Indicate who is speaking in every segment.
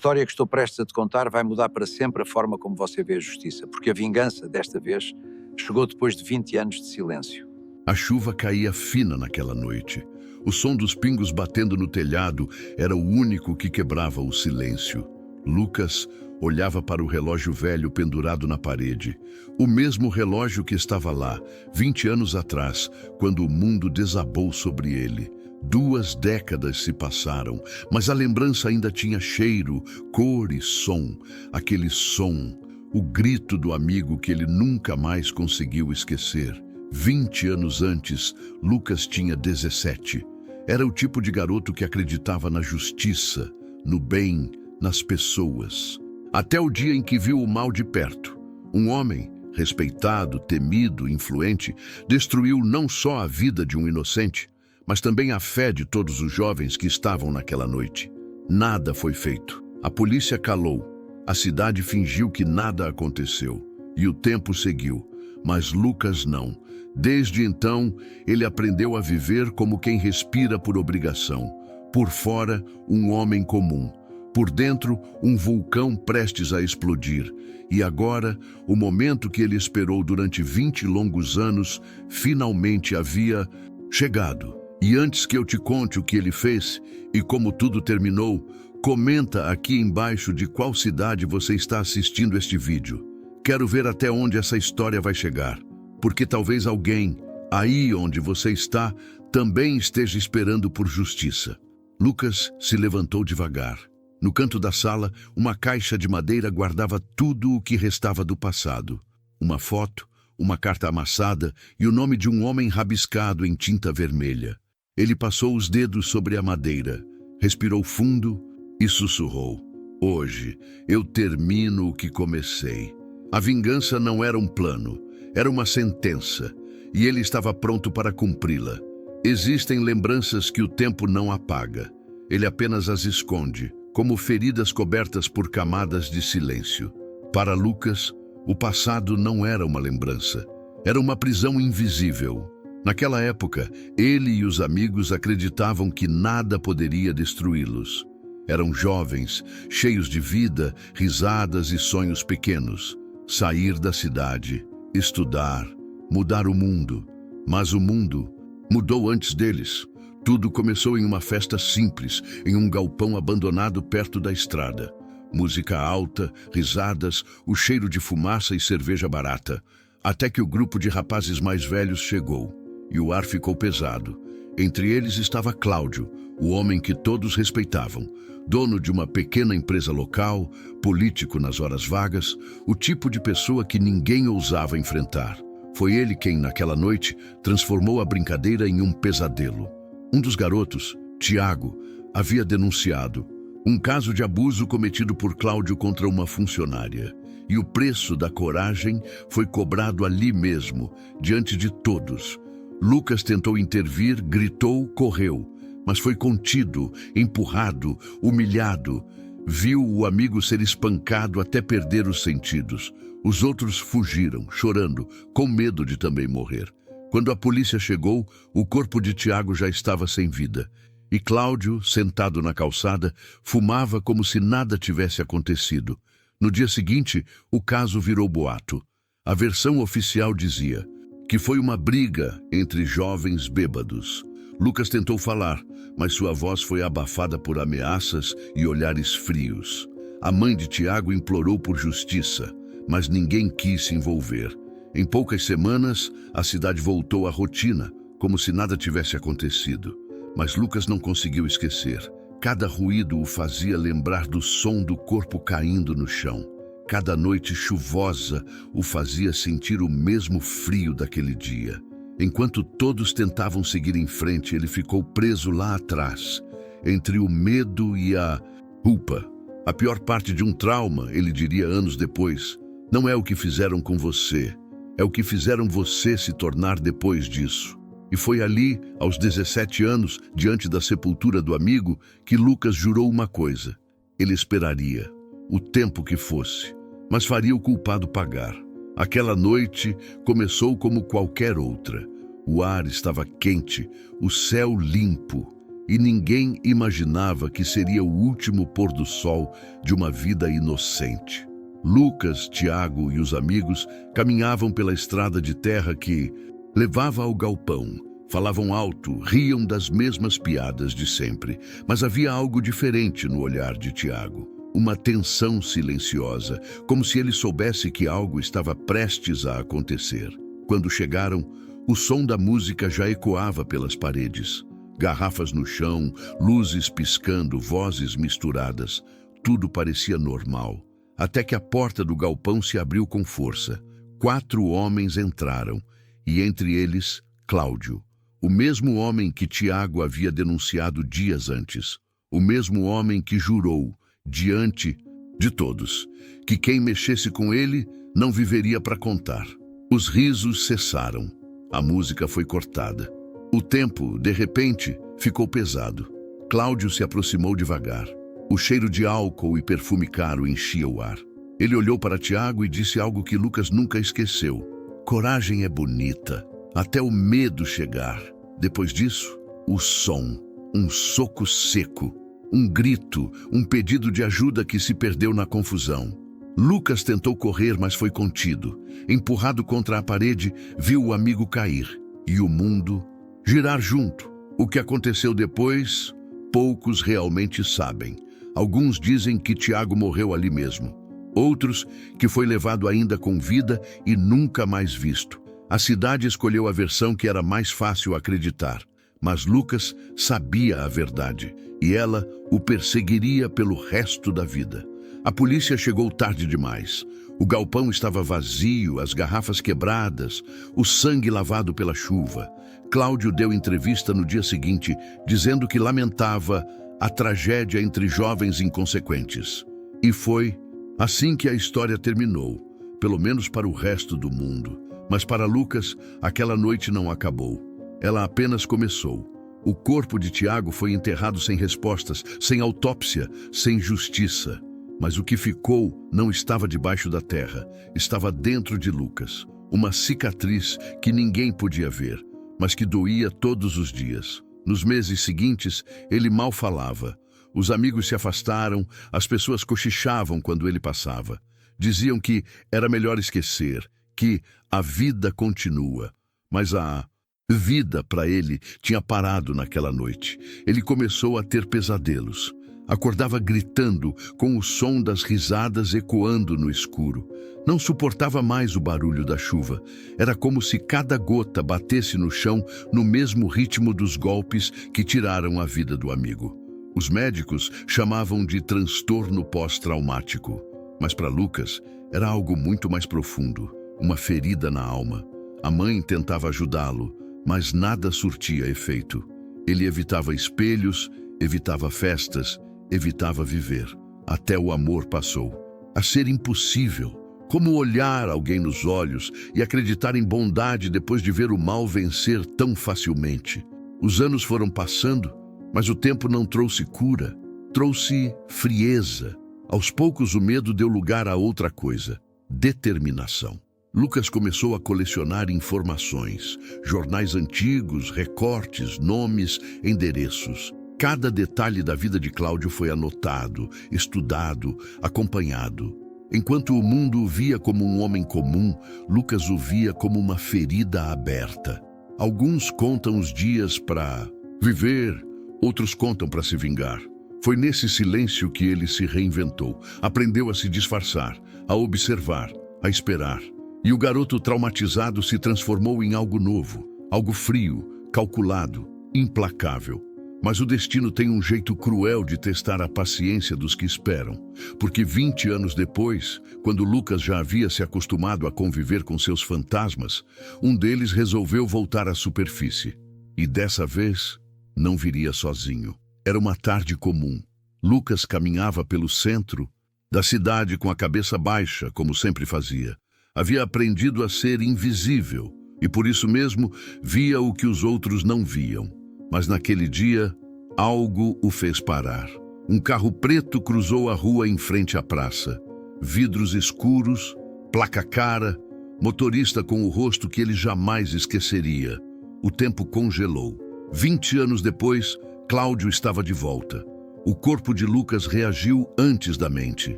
Speaker 1: história que estou prestes a te contar vai mudar para sempre a forma como você vê a justiça, porque a vingança, desta vez, chegou depois de 20 anos de silêncio.
Speaker 2: A chuva caía fina naquela noite. O som dos pingos batendo no telhado era o único que quebrava o silêncio. Lucas olhava para o relógio velho pendurado na parede. O mesmo relógio que estava lá, 20 anos atrás, quando o mundo desabou sobre ele. 2 décadas se passaram, mas a lembrança ainda tinha cheiro, cor e som. Aquele som, o grito do amigo que ele nunca mais conseguiu esquecer. 20 anos antes, Lucas tinha 17. Era o tipo de garoto que acreditava na justiça, no bem, nas pessoas. Até o dia em que viu o mal de perto. Um homem, respeitado, temido, influente, destruiu não só a vida de um inocente, mas também a fé de todos os jovens que estavam naquela noite. Nada foi feito. A polícia calou. A cidade fingiu que nada aconteceu. E o tempo seguiu. Mas Lucas não. Desde então, ele aprendeu a viver como quem respira por obrigação. Por fora, um homem comum. Por dentro, um vulcão prestes a explodir. E agora, o momento que ele esperou durante 20 longos anos, finalmente havia chegado. E antes que eu te conte o que ele fez e como tudo terminou, comenta aqui embaixo de qual cidade você está assistindo este vídeo. Quero ver até onde essa história vai chegar. Porque talvez alguém, aí onde você está, também esteja esperando por justiça. Lucas se levantou devagar. No canto da sala, uma caixa de madeira guardava tudo o que restava do passado. Uma foto, uma carta amassada e o nome de um homem rabiscado em tinta vermelha. Ele passou os dedos sobre a madeira, respirou fundo e sussurrou: "Hoje eu termino o que comecei." A vingança não era um plano, era uma sentença, e ele estava pronto para cumpri-la. Existem lembranças que o tempo não apaga. Ele apenas as esconde, como feridas cobertas por camadas de silêncio. Para Lucas, o passado não era uma lembrança. Era uma prisão invisível. Naquela época, ele e os amigos acreditavam que nada poderia destruí-los. Eram jovens, cheios de vida, risadas e sonhos pequenos. Sair da cidade, estudar, mudar o mundo. Mas o mundo mudou antes deles. Tudo começou em uma festa simples, em um galpão abandonado perto da estrada. Música alta, risadas, o cheiro de fumaça e cerveja barata. Até que o grupo de rapazes mais velhos chegou, e o ar ficou pesado. Entre eles estava Cláudio, o homem que todos respeitavam. Dono de uma pequena empresa local, político nas horas vagas, o tipo de pessoa que ninguém ousava enfrentar. Foi ele quem, naquela noite, transformou a brincadeira em um pesadelo. Um dos garotos, Tiago, havia denunciado um caso de abuso cometido por Cláudio contra uma funcionária. E o preço da coragem foi cobrado ali mesmo, diante de todos. Lucas tentou intervir, gritou, correu, mas foi contido, empurrado, humilhado. Viu o amigo ser espancado até perder os sentidos. Os outros fugiram, chorando, com medo de também morrer. Quando a polícia chegou, o corpo de Tiago já estava sem vida. E Cláudio, sentado na calçada, fumava como se nada tivesse acontecido. No dia seguinte, o caso virou boato. A versão oficial dizia que foi uma briga entre jovens bêbados. Lucas tentou falar, mas sua voz foi abafada por ameaças e olhares frios. A mãe de Tiago implorou por justiça, mas ninguém quis se envolver. Em poucas semanas, a cidade voltou à rotina, como se nada tivesse acontecido. Mas Lucas não conseguiu esquecer. Cada ruído o fazia lembrar do som do corpo caindo no chão. Cada noite chuvosa o fazia sentir o mesmo frio daquele dia. Enquanto todos tentavam seguir em frente, ele ficou preso lá atrás, entre o medo e a culpa. A pior parte de um trauma, ele diria anos depois, não é o que fizeram com você, é o que fizeram você se tornar depois disso. E foi ali, aos 17 anos, diante da sepultura do amigo, que Lucas jurou uma coisa. Ele esperaria, o tempo que fosse, mas faria o culpado pagar. Aquela noite começou como qualquer outra. O ar estava quente, o céu limpo, e ninguém imaginava que seria o último pôr do sol de uma vida inocente. Lucas, Tiago e os amigos caminhavam pela estrada de terra que levava ao galpão. Falavam alto, riam das mesmas piadas de sempre, mas havia algo diferente no olhar de Tiago. Uma tensão silenciosa, como se ele soubesse que algo estava prestes a acontecer. Quando chegaram, o som da música já ecoava pelas paredes. Garrafas no chão, luzes piscando, vozes misturadas. Tudo parecia normal, até que a porta do galpão se abriu com força. 4 homens entraram, e entre eles, Cláudio. O mesmo homem que Tiago havia denunciado dias antes. O mesmo homem que jurou, diante de todos, que quem mexesse com ele não viveria para contar. Os risos cessaram. A música foi cortada. O tempo, de repente, ficou pesado. Cláudio se aproximou devagar. O cheiro de álcool e perfume caro enchia o ar. Ele olhou para Tiago e disse algo que Lucas nunca esqueceu. Coragem é bonita, até o medo chegar. Depois disso, o som, um soco seco, um grito, um pedido de ajuda que se perdeu na confusão. Lucas tentou correr, mas foi contido. Empurrado contra a parede, viu o amigo cair e o mundo girar junto. O que aconteceu depois, poucos realmente sabem. Alguns dizem que Tiago morreu ali mesmo. Outros que foi levado ainda com vida e nunca mais visto. A cidade escolheu a versão que era mais fácil acreditar, mas Lucas sabia a verdade e ela o perseguiria pelo resto da vida. A polícia chegou tarde demais. O galpão estava vazio, as garrafas quebradas, o sangue lavado pela chuva. Cláudio deu entrevista no dia seguinte, dizendo que lamentava a tragédia entre jovens inconsequentes. E foi assim que a história terminou, pelo menos para o resto do mundo. Mas para Lucas, aquela noite não acabou. Ela apenas começou. O corpo de Tiago foi enterrado sem respostas, sem autópsia, sem justiça. Mas o que ficou não estava debaixo da terra, estava dentro de Lucas. Uma cicatriz que ninguém podia ver, mas que doía todos os dias. Nos meses seguintes, ele mal falava. Os amigos se afastaram, as pessoas cochichavam quando ele passava. Diziam que era melhor esquecer, que a vida continua. Mas a vida para ele tinha parado naquela noite. Ele começou a ter pesadelos. Acordava gritando, com o som das risadas ecoando no escuro. Não suportava mais o barulho da chuva. Era como se cada gota batesse no chão no mesmo ritmo dos golpes que tiraram a vida do amigo. Os médicos chamavam de transtorno pós-traumático. Mas para Lucas era algo muito mais profundo, uma ferida na alma. A mãe tentava ajudá-lo, mas nada surtia efeito. Ele evitava espelhos, evitava festas, evitava viver. Até o amor passou a ser impossível. Como olhar alguém nos olhos e acreditar em bondade depois de ver o mal vencer tão facilmente? Os anos foram passando, mas o tempo não trouxe cura, trouxe frieza. Aos poucos o medo deu lugar a outra coisa: determinação. Lucas começou a colecionar informações, jornais antigos, recortes, nomes, endereços. Cada detalhe da vida de Cláudio foi anotado, estudado, acompanhado. Enquanto o mundo o via como um homem comum, Lucas o via como uma ferida aberta. Alguns contam os dias para viver, outros contam para se vingar. Foi nesse silêncio que ele se reinventou, aprendeu a se disfarçar, a observar, a esperar. E o garoto traumatizado se transformou em algo novo, algo frio, calculado, implacável. Mas o destino tem um jeito cruel de testar a paciência dos que esperam, porque 20 anos depois, quando Lucas já havia se acostumado a conviver com seus fantasmas, um deles resolveu voltar à superfície. E dessa vez, não viria sozinho. Era uma tarde comum. Lucas caminhava pelo centro da cidade com a cabeça baixa, como sempre fazia. Havia aprendido a ser invisível e por isso mesmo via o que os outros não viam. Mas naquele dia, algo o fez parar. Um carro preto cruzou a rua em frente à praça. Vidros escuros, placa cara, motorista com o rosto que ele jamais esqueceria. O tempo congelou. 20 anos depois, Cláudio estava de volta. O corpo de Lucas reagiu antes da mente.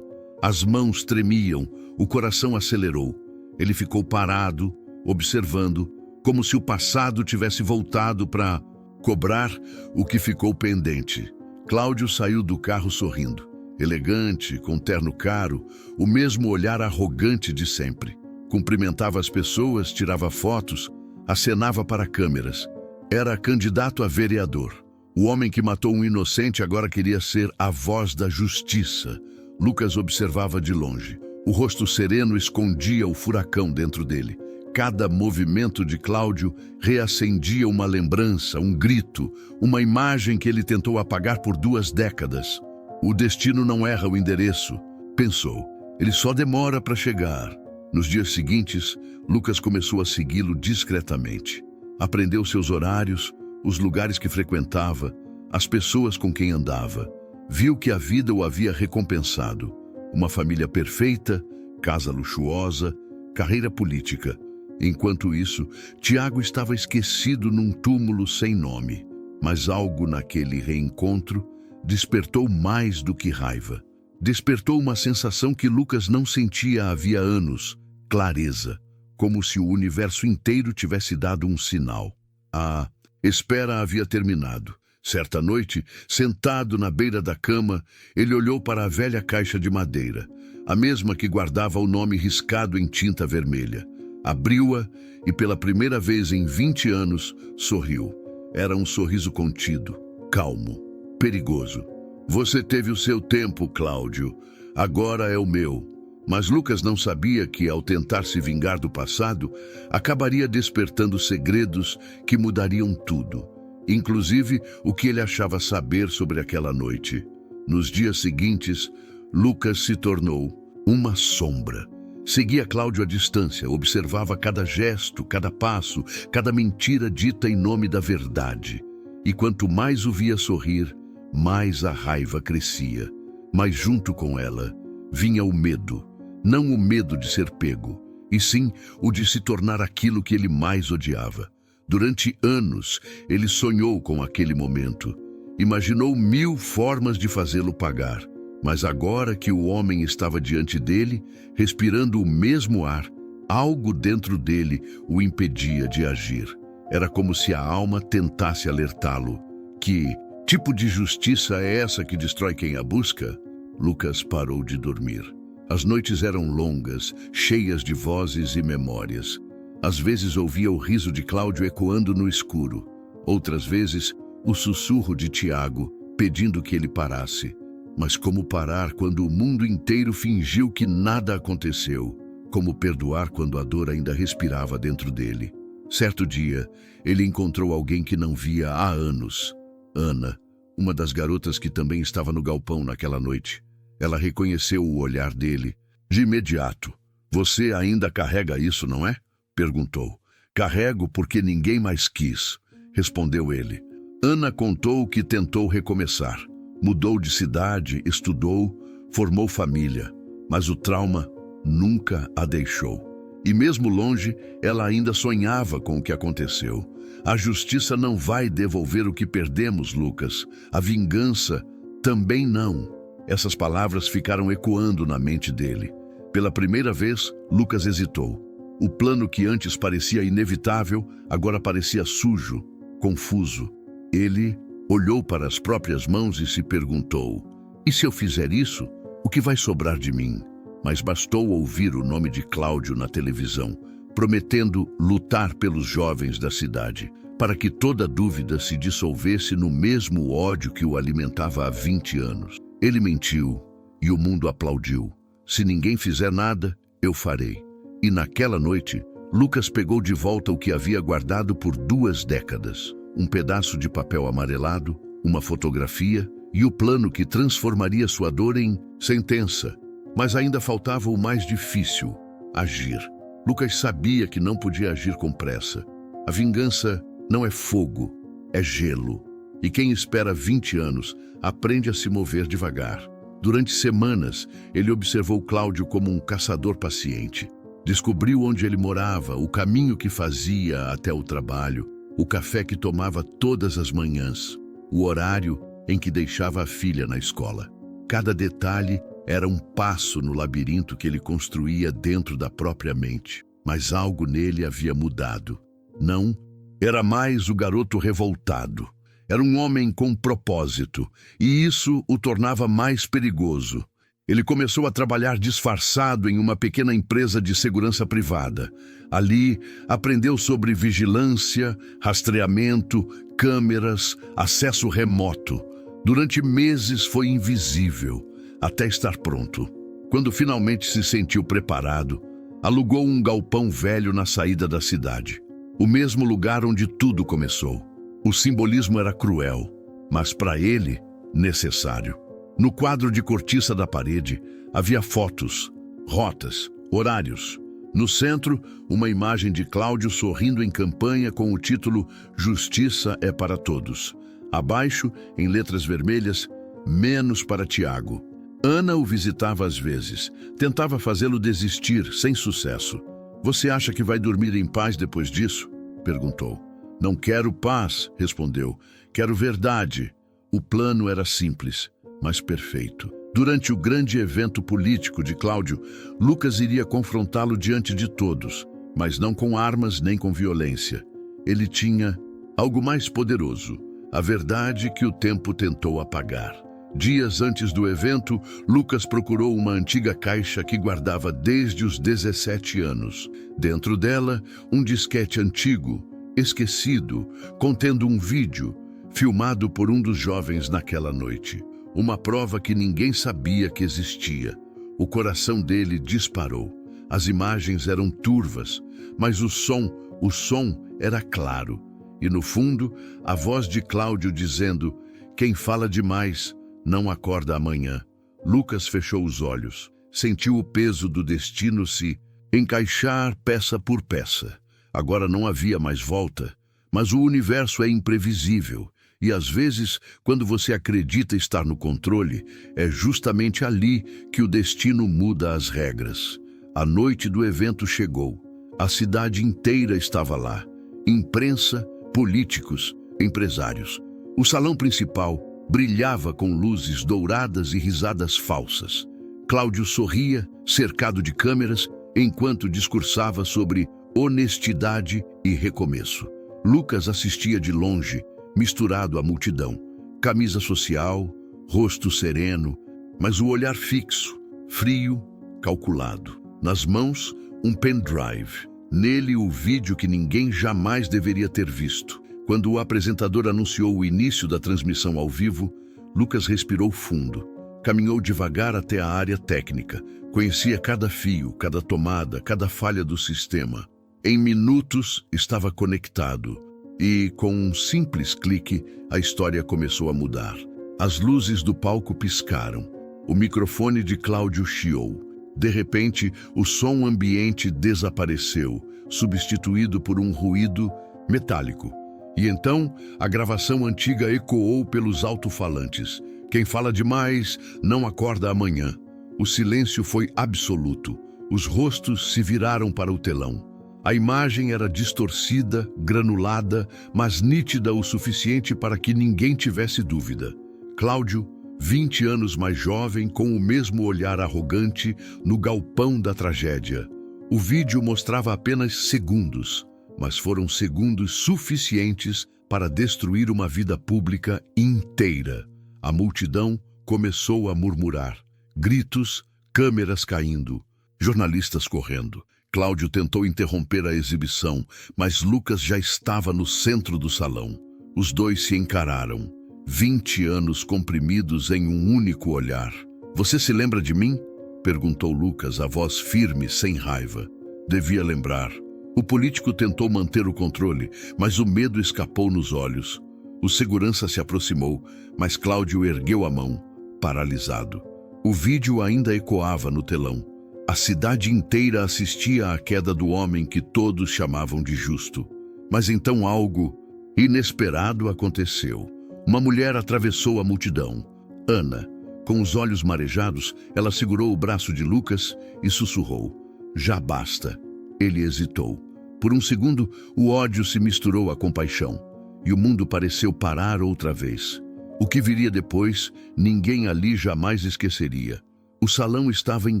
Speaker 2: As mãos tremiam, o coração acelerou. Ele ficou parado, observando, como se o passado tivesse voltado para cobrar o que ficou pendente. Cláudio saiu do carro sorrindo, elegante, com terno caro, o mesmo olhar arrogante de sempre. Cumprimentava as pessoas, tirava fotos, acenava para câmeras. Era candidato a vereador. O homem que matou um inocente agora queria ser a voz da justiça. Lucas observava de longe. O rosto sereno escondia o furacão dentro dele. Cada movimento de Cláudio reacendia uma lembrança, um grito, uma imagem que ele tentou apagar por 2 décadas. O destino não erra o endereço, pensou. Ele só demora para chegar. Nos dias seguintes, Lucas começou a segui-lo discretamente. Aprendeu seus horários, os lugares que frequentava, as pessoas com quem andava. Viu que a vida o havia recompensado. Uma família perfeita, casa luxuosa, carreira política. Enquanto isso, Tiago estava esquecido num túmulo sem nome. Mas algo naquele reencontro despertou mais do que raiva. Despertou uma sensação que Lucas não sentia havia anos, clareza, como se o universo inteiro tivesse dado um sinal. A espera havia terminado. Certa noite, sentado na beira da cama, ele olhou para a velha caixa de madeira, a mesma que guardava o nome riscado em tinta vermelha. Abriu-a e, pela primeira vez em 20 anos, sorriu. Era um sorriso contido, calmo, perigoso. Você teve o seu tempo, Cláudio. Agora é o meu. Mas Lucas não sabia que, ao tentar se vingar do passado, acabaria despertando segredos que mudariam tudo, inclusive o que ele achava saber sobre aquela noite. Nos dias seguintes, Lucas se tornou uma sombra. Seguia Cláudio à distância, observava cada gesto, cada passo, cada mentira dita em nome da verdade. E quanto mais o via sorrir, mais a raiva crescia. Mas junto com ela vinha o medo. Não o medo de ser pego, e sim o de se tornar aquilo que ele mais odiava. Durante anos, ele sonhou com aquele momento. Imaginou 1000 formas de fazê-lo pagar. Mas agora que o homem estava diante dele, respirando o mesmo ar, algo dentro dele o impedia de agir. Era como se a alma tentasse alertá-lo. Que tipo de justiça é essa que destrói quem a busca? Lucas parou de dormir. As noites eram longas, cheias de vozes e memórias. Às vezes ouvia o riso de Cláudio ecoando no escuro. Outras vezes, o sussurro de Tiago, pedindo que ele parasse. Mas como parar quando o mundo inteiro fingiu que nada aconteceu? Como perdoar quando a dor ainda respirava dentro dele? Certo dia, ele encontrou alguém que não via há anos. Ana, uma das garotas que também estava no galpão naquela noite. Ela reconheceu o olhar dele. De imediato. Você ainda carrega isso, não é? Perguntou. Carrego porque ninguém mais quis, respondeu ele. Ana contou que tentou recomeçar. Mudou de cidade, estudou, formou família. Mas o trauma nunca a deixou. E mesmo longe, ela ainda sonhava com o que aconteceu. A justiça não vai devolver o que perdemos, Lucas. A vingança também não. Essas palavras ficaram ecoando na mente dele. Pela primeira vez, Lucas hesitou. O plano que antes parecia inevitável, agora parecia sujo, confuso. Ele olhou para as próprias mãos e se perguntou: e se eu fizer isso, o que vai sobrar de mim? Mas bastou ouvir o nome de Cláudio na televisão, prometendo lutar pelos jovens da cidade, para que toda dúvida se dissolvesse no mesmo ódio que o alimentava há 20 anos. Ele mentiu e o mundo aplaudiu. Se ninguém fizer nada, eu farei. E naquela noite, Lucas pegou de volta o que havia guardado por 2 décadas. Um pedaço de papel amarelado, uma fotografia e o plano que transformaria sua dor em sentença. Mas ainda faltava o mais difícil: agir. Lucas sabia que não podia agir com pressa. A vingança não é fogo, é gelo. E quem espera 20 anos aprende a se mover devagar. Durante semanas, ele observou Cláudio como um caçador paciente. Descobriu onde ele morava, o caminho que fazia até o trabalho, o café que tomava todas as manhãs. o horário em que deixava a filha na escola. Cada detalhe era um passo no labirinto que ele construía dentro da própria mente. Mas algo nele havia mudado. Não era mais o garoto revoltado. Era um homem com propósito, e isso o tornava mais perigoso. Ele começou a trabalhar disfarçado em uma pequena empresa de segurança privada. Ali, aprendeu sobre vigilância, rastreamento, câmeras, acesso remoto. Durante meses foi invisível, até estar pronto. Quando finalmente se sentiu preparado, alugou um galpão velho na saída da cidade. O mesmo lugar onde tudo começou. O simbolismo era cruel, mas para ele, necessário. No quadro de cortiça da parede, havia fotos, rotas, horários. No centro, uma imagem de Cláudio sorrindo em campanha com o título Justiça é para Todos. Abaixo, em letras vermelhas, menos para Tiago. Ana o visitava às vezes. Tentava fazê-lo desistir, sem sucesso. Você acha que vai dormir em paz depois disso? Perguntou. Não quero paz, respondeu. Quero verdade. O plano era simples, mas perfeito. Durante o grande evento político de Cláudio, Lucas iria confrontá-lo diante de todos, mas não com armas nem com violência. Ele tinha algo mais poderoso, a verdade que o tempo tentou apagar. Dias antes do evento, Lucas procurou uma antiga caixa que guardava desde os 17 anos. Dentro dela, um disquete antigo, esquecido, contendo um vídeo, filmado por um dos jovens naquela noite. Uma prova que ninguém sabia que existia. O coração dele disparou. As imagens eram turvas, mas o som era claro. E no fundo, a voz de Cláudio dizendo: quem fala demais não acorda amanhã. Lucas fechou os olhos. Sentiu o peso do destino se encaixar peça por peça. Agora não havia mais volta. Mas o universo é imprevisível. E às vezes, quando você acredita estar no controle, é justamente ali que o destino muda as regras. A noite do evento chegou. A cidade inteira estava lá. Imprensa, políticos, empresários. O salão principal brilhava com luzes douradas e risadas falsas. Cláudio sorria, cercado de câmeras, enquanto discursava sobre honestidade e recomeço. Lucas assistia de longe, misturado à multidão. Camisa social, rosto sereno, mas o olhar fixo, frio, calculado. Nas mãos, um pendrive. Nele, o vídeo que ninguém jamais deveria ter visto. Quando o apresentador anunciou o início da transmissão ao vivo, Lucas respirou fundo. Caminhou devagar até a área técnica. Conhecia cada fio, cada tomada, cada falha do sistema. Em minutos, estava conectado. E, com um simples clique, a história começou a mudar. As luzes do palco piscaram. O microfone de Cláudio chiou. De repente, o som ambiente desapareceu, substituído por um ruído metálico. E então, a gravação antiga ecoou pelos alto-falantes. Quem fala demais não acorda amanhã. O silêncio foi absoluto. Os rostos se viraram para o telão. A imagem era distorcida, granulada, mas nítida o suficiente para que ninguém tivesse dúvida. Cláudio, 20 anos mais jovem, com o mesmo olhar arrogante, no galpão da tragédia. O vídeo mostrava apenas segundos, mas foram segundos suficientes para destruir uma vida pública inteira. A multidão começou a murmurar. Gritos, câmeras caindo, jornalistas correndo. Cláudio tentou interromper a exibição, mas Lucas já estava no centro do salão. Os dois se encararam. 20 anos comprimidos em um único olhar. Você se lembra de mim? Perguntou Lucas, a voz firme, sem raiva. Devia lembrar. O político tentou manter o controle, mas o medo escapou nos olhos. O segurança se aproximou, mas Cláudio ergueu a mão, paralisado. O vídeo ainda ecoava no telão. A cidade inteira assistia à queda do homem que todos chamavam de justo. Mas então algo inesperado aconteceu. Uma mulher atravessou a multidão. Ana. Com os olhos marejados, ela segurou o braço de Lucas e sussurrou. Já basta. Ele hesitou. Por um segundo, o ódio se misturou à compaixão. E o mundo pareceu parar outra vez. O que viria depois, ninguém ali jamais esqueceria. O salão estava em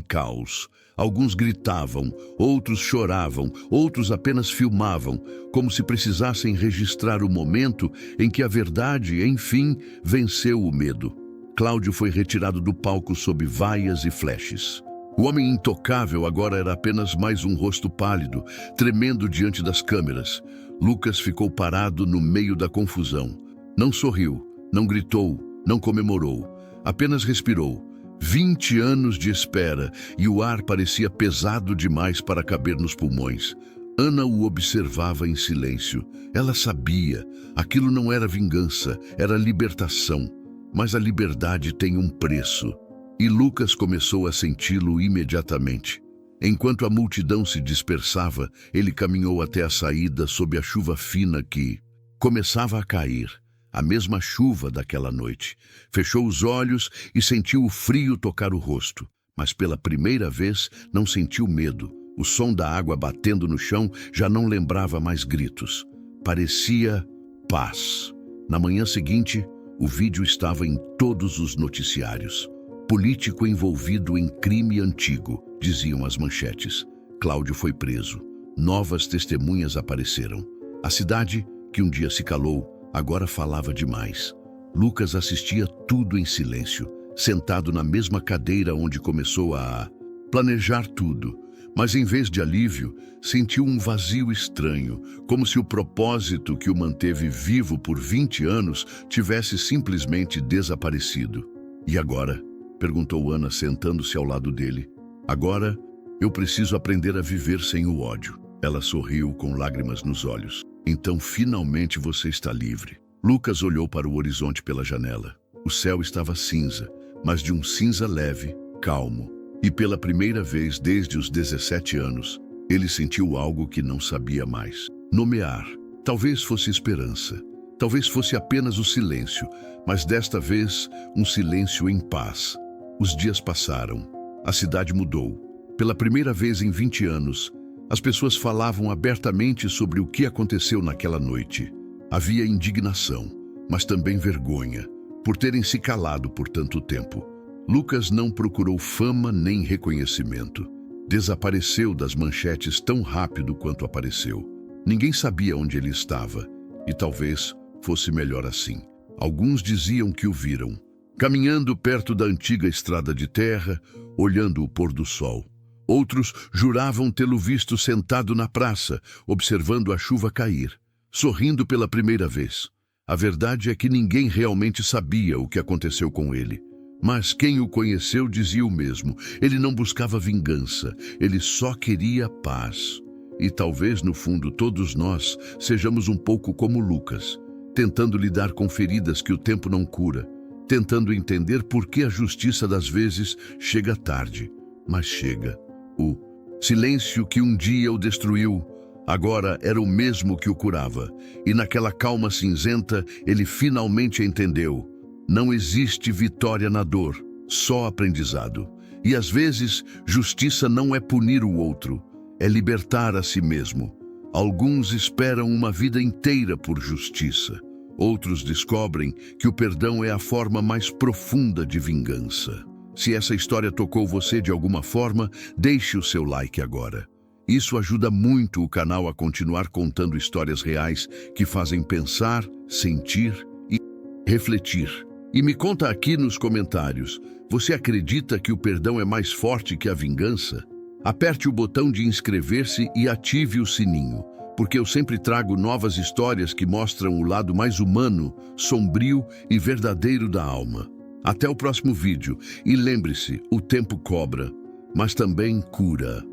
Speaker 2: caos. Alguns gritavam, outros choravam, outros apenas filmavam, como se precisassem registrar o momento em que a verdade, enfim, venceu o medo. Cláudio foi retirado do palco sob vaias e flashes. O homem intocável agora era apenas mais um rosto pálido, tremendo diante das câmeras. Lucas ficou parado no meio da confusão. Não sorriu, não gritou, não comemorou, apenas respirou. 20 anos de espera e o ar parecia pesado demais para caber nos pulmões. Ana o observava em silêncio. Ela sabia, aquilo não era vingança, era libertação. Mas a liberdade tem um preço. E Lucas começou a senti-lo imediatamente. Enquanto a multidão se dispersava, ele caminhou até a saída sob a chuva fina que começava a cair. A mesma chuva daquela noite. Fechou os olhos e sentiu o frio tocar o rosto. Mas pela primeira vez não sentiu medo. O som da água batendo no chão já não lembrava mais gritos. Parecia paz. Na manhã seguinte, o vídeo estava em todos os noticiários. Político envolvido em crime antigo, diziam as manchetes. Cláudio foi preso. Novas testemunhas apareceram. A cidade, que um dia se calou, agora falava demais. Lucas assistia tudo em silêncio, sentado na mesma cadeira onde começou a planejar tudo. Mas em vez de alívio, sentiu um vazio estranho, como se o propósito que o manteve vivo por 20 anos tivesse simplesmente desaparecido. E agora? Perguntou Ana, sentando-se ao lado dele. Agora, eu preciso aprender a viver sem o ódio. Ela sorriu com lágrimas nos olhos. Então, finalmente você está livre. Lucas olhou para o horizonte pela janela. O céu estava cinza, mas de um cinza leve, calmo. E pela primeira vez desde os 17 anos, ele sentiu algo que não sabia mais. Nomear. Talvez fosse esperança. Talvez fosse apenas o silêncio, mas desta vez, um silêncio em paz. Os dias passaram. A cidade mudou. Pela primeira vez em 20 anos, as pessoas falavam abertamente sobre o que aconteceu naquela noite. Havia indignação, mas também vergonha, por terem se calado por tanto tempo. Lucas não procurou fama nem reconhecimento. Desapareceu das manchetes tão rápido quanto apareceu. Ninguém sabia onde ele estava, e talvez fosse melhor assim. Alguns diziam que o viram, caminhando perto da antiga estrada de terra, olhando o pôr do sol. Outros juravam tê-lo visto sentado na praça, observando a chuva cair, sorrindo pela primeira vez. A verdade é que ninguém realmente sabia o que aconteceu com ele. Mas quem o conheceu dizia o mesmo. Ele não buscava vingança, ele só queria paz. E talvez, no fundo, todos nós sejamos um pouco como Lucas, tentando lidar com feridas que o tempo não cura, tentando entender por que a justiça das vezes chega tarde, mas chega. O silêncio que um dia o destruiu, agora era o mesmo que o curava. E naquela calma cinzenta, ele finalmente entendeu. Não existe vitória na dor, só aprendizado. E às vezes, justiça não é punir o outro, é libertar a si mesmo. Alguns esperam uma vida inteira por justiça. Outros descobrem que o perdão é a forma mais profunda de vingança. Se essa história tocou você de alguma forma, deixe o seu like agora. Isso ajuda muito o canal a continuar contando histórias reais que fazem pensar, sentir e refletir. E me conta aqui nos comentários, você acredita que o perdão é mais forte que a vingança? Aperte o botão de inscrever-se e ative o sininho, porque eu sempre trago novas histórias que mostram o lado mais humano, sombrio e verdadeiro da alma. Até o próximo vídeo e lembre-se, o tempo cobra, mas também cura.